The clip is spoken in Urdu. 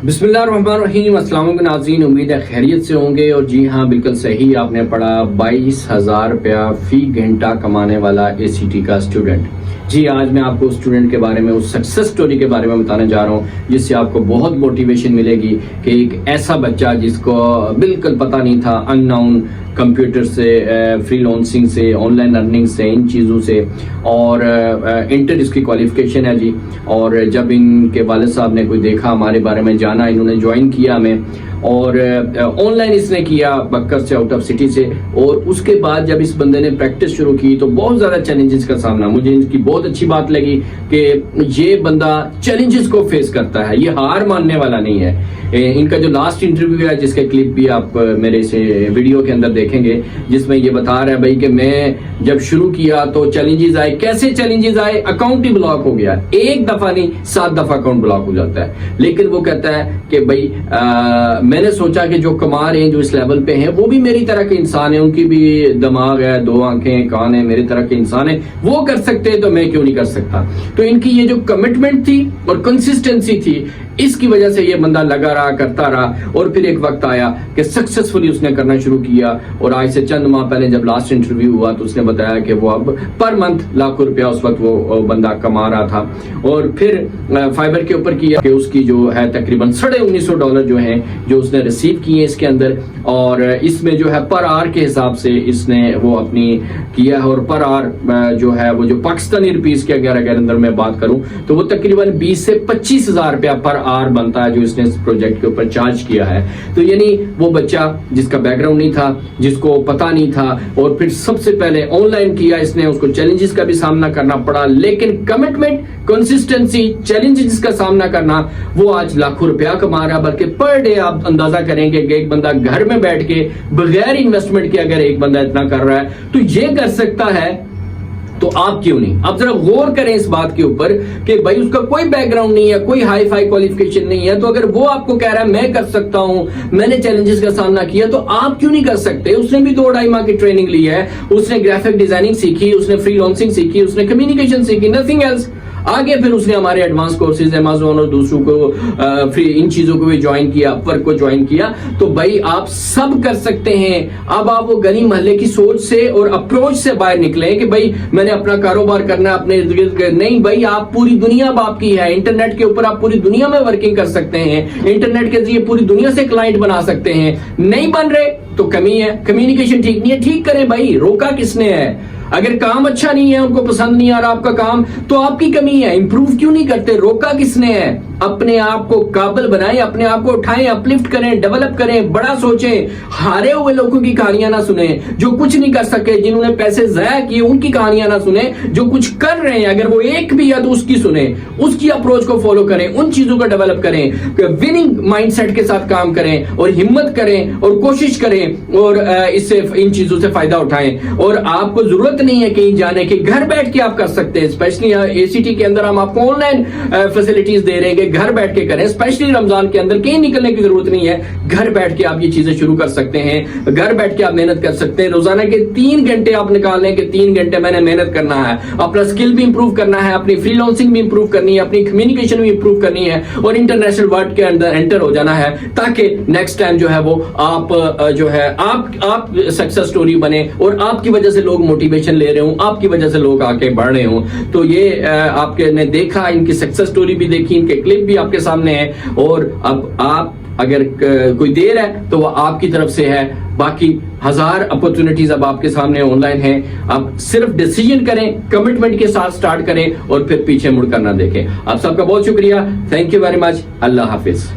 بسم اللہ الرحمن الرحیم۔ السلام علیکم ناظرین، امید ہے خیریت سے ہوں گے۔ اور جی ہاں، بالکل صحیح آپ نے پڑھا، 22,000 روپیہ فی گھنٹہ کمانے والا اے سی ٹی کا اسٹوڈنٹ۔ جی آج میں آپ کو اسٹوڈنٹ کے بارے میں، اس سکسیس سٹوری کے بارے میں بتانے جا رہا ہوں، جس سے آپ کو بہت موٹیویشن ملے گی کہ ایک ایسا بچہ جس کو بالکل پتہ نہیں تھا، ان ناؤن، کمپیوٹر سے، فری لانسنگ سے، آن لائن ارننگ سے، ان چیزوں سے، اور انٹر اس کی کوالیفیکیشن ہے جی۔ اور جب ان کے والد صاحب نے کوئی دیکھا، ہمارے بارے میں جانا، انہوں نے جوائن کیا ہمیں، اور آن لائن اس نے کیا بکر سے، آؤٹ آف سٹی سے۔ اور اس کے بعد جب اس بندے نے پریکٹس شروع کی تو بہت زیادہ چیلنجز کا سامنا، مجھے ان کی بہت اچھی بات لگی کہ یہ بندہ چیلنجز کو فیس کرتا ہے، یہ ہار ماننے والا نہیں ہے۔ ان کا جو لاسٹ انٹرویو ہے، جس کا کلپ بھی آپ میرے سے ویڈیو کے اندر دیکھیں گے، جس میں یہ بتا رہا ہے بھائی کہ میں جب شروع کیا تو چیلنجز آئے۔ کیسے چیلنجز آئے؟ اکاؤنٹ ہی بلاک ہو گیا، ایک دفعہ نہیں 7 دفعہ اکاؤنٹ بلاک ہو جاتا ہے۔ لیکن وہ کہتا ہے کہ بھائی میں نے سوچا کہ جو کما رہے ہیں، جو اس لیول پہ ہیں، وہ بھی میری طرح کے انسان ہیں، ان کی بھی دماغ ہے، 2 آنکھیں، کان ہیں، میری طرح کے انسان ہیں، وہ کر سکتے ہیں تو میں کیوں نہیں کر سکتا۔ تو ان کی یہ جو کمٹمنٹ تھی اور کنسسٹنسی تھی، اس کی وجہ سے یہ بندہ لگا رہا، کرتا رہا، اور پھر ایک وقت آیا کہ سکسیسفلی اس نے کرنا شروع کیا۔ اور آج سے چند ماہ پہلے جب لاسٹ انٹرویو ہوا تو اس نے بتایا کہ وہ اب پر منتھ لاکھوں روپیہ اس وقت وہ بندہ کما رہا تھا۔ اور پھر فائبر کے اوپر کیا کہ اس کی جو ہے تقریباً $1950 جو ہیں جو اس نے ریسیو کیے اس کے اندر، اور اس میں جو ہے پر آر کے حساب سے اس نے وہ اپنی کیا ہے۔ اور پر آر جو ہے وہ جو پاکستانی روپیز کے اگر اندر میں بات کروں تو وہ تقریباً 20 سے 25 ہزار روپیہ پر آر بنتا ہے جو اس نے اس پروجیکٹ کے اوپر چارج کیا ہے۔ تو یعنی وہ بچہ جس کا بیک گراؤنڈ نہیں تھا، جس کو پتہ نہیں تھا، اور پھر سب سے پہلے آن لائن کیا اس نے، اس کو چیلنجز کا بھی سامنا کرنا پڑا، لیکن کمٹمنٹ، کنسسٹنسی، چیلنجز کا سامنا کرنا، وہ آج لاکھوں روپیہ کما رہا ہے۔ بلکہ پر ڈے آپ اندازہ کریں کہ ایک بندہ گھر میں بیٹھ کے بغیر انویسٹمنٹ کے اگر ایک بندہ اتنا کر رہا ہے تو یہ کر سکتا ہے، تو آپ کیوں نہیں؟ اب ذرا غور کریں اس بات کے اوپر کہ بھائی اس کا کوئی بیک گراؤنڈ نہیں ہے، کوئی ہائی فائی کوالیفیکیشن نہیں ہے، تو اگر وہ آپ کو کہہ رہا ہے میں کر سکتا ہوں، میں نے چیلنجز کا سامنا کیا، تو آپ کیوں نہیں کر سکتے؟ اس نے بھی 2-2.5 ماہ کی ٹریننگ لی ہے، اس نے گرافک ڈیزائننگ سیکھی، اس نے فری لانسنگ سیکھی، اس نے کمیونیکیشن سیکھی، نتھنگ ایلس۔ آگے پھر اس نے ہمارے ایڈوانس کورسز، امازون اور دوسروں کو ان چیزوں کو بھی جوائن کیا، اپورک کو جوائن کیا۔ تو بھائی آپ سب کر سکتے ہیں۔ اب آپ وہ گلی محلے کی سوچ سے اور اپروچ سے باہر نکلیں کہ بھائی میں نے اپنا کاروبار کرنا ہے، اپنے ارد گرد نہیں، بھائی آپ پوری دنیا اب آپ کی ہے، انٹرنیٹ کے اوپر آپ پوری دنیا میں ورکنگ کر سکتے ہیں، انٹرنیٹ کے ذریعے پوری دنیا سے کلائنٹ بنا سکتے ہیں۔ نہیں بن رہے تو کمی ہے، کمیونیکیشن ٹھیک نہیں ہے، ٹھیک کریں بھائی، روکا کس نے ہے؟ اگر کام اچھا نہیں ہے، ان کو پسند نہیں آ رہا آپ کا کام، تو آپ کی کمی ہے، امپروو کیوں نہیں کرتے؟ روکا کس نے ہے؟ اپنے آپ کو قابل بنائیں، اپنے آپ کو اٹھائیں، اپلفٹ کریں، ڈیولپ کریں، بڑا سوچیں۔ ہارے ہوئے لوگوں کی کہانیاں نہ سنیں، جو کچھ نہیں کر سکے، جنہوں نے پیسے ضائع کیے، ان کی کہانیاں نہ سنیں۔ جو کچھ کر رہے ہیں اگر وہ ایک بھی ہے تو اس کی سنیں، اس کی اپروچ کو فالو کریں، ان چیزوں کو ڈیولپ کریں، وننگ مائنڈ سیٹ کے ساتھ کام کریں، اور ہمت کریں، اور کوشش کریں، اور اس سے ان چیزوں سے فائدہ اٹھائیں۔ اور آپ کو ضرورت نہیں ہے کہیں جانے کی، گھر بیٹھ کے آپ کر سکتے ہیں۔ اسپیشلی اے سی ٹی کے اندر ہم آپ کو آن لائن فیسلٹیز دے رہے ہیں کہ گھر بیٹھ کے کریں۔ اسپیشلی رمضان کے اندر کہیں نکلنے کی ضرورت نہیں ہے، گھر بیٹھ کے آپ یہ چیزیں شروع کر سکتے ہیں، گھر بیٹھ کے آپ محنت کر سکتے ہیں۔ روزانہ کے 3 گھنٹے آپ نکال لیں کہ 3 گھنٹے میں نے محنت کرنا ہے، اپنا اسکل بھی امپروو کرنا ہے، اپنی فری لانسنگ بھی امپروو کرنی ہے، اپنی کمیونیکیشن بھی امپروو کرنی ہے، اور انٹرنیشنل ورلڈ کے اندر انٹر ہو جانا ہے، تاکہ نیکسٹ ٹائم جو ہے وہ آپ جو ہے آپ سکسیس سٹوری بنے، اور آپ کی وجہ سے لوگ موٹیویشن لے رہے ہوں، آپ کی وجہ سے لوگ آگے بڑھ رہے ہوں۔ تو یہ آپ کے نے دیکھا، ان کی سکسیس سٹوری بھی دیکھی، ان کے کلپ بھی آپ کے سامنے ہے، اور اب آپ اگر کوئی دیر ہے تو وہ آپ کی طرف سے ہے، باقی 1000 اپورچونٹیز اب آپ کے سامنے آن لائن ہیں۔ آپ صرف ڈیسیجن کریں، کمٹمنٹ کے ساتھ سٹارٹ کریں، اور پھر پیچھے مڑ کر نہ دیکھیں۔ آپ سب کا بہت شکریہ، تھینک یو ویری مچ، اللہ حافظ۔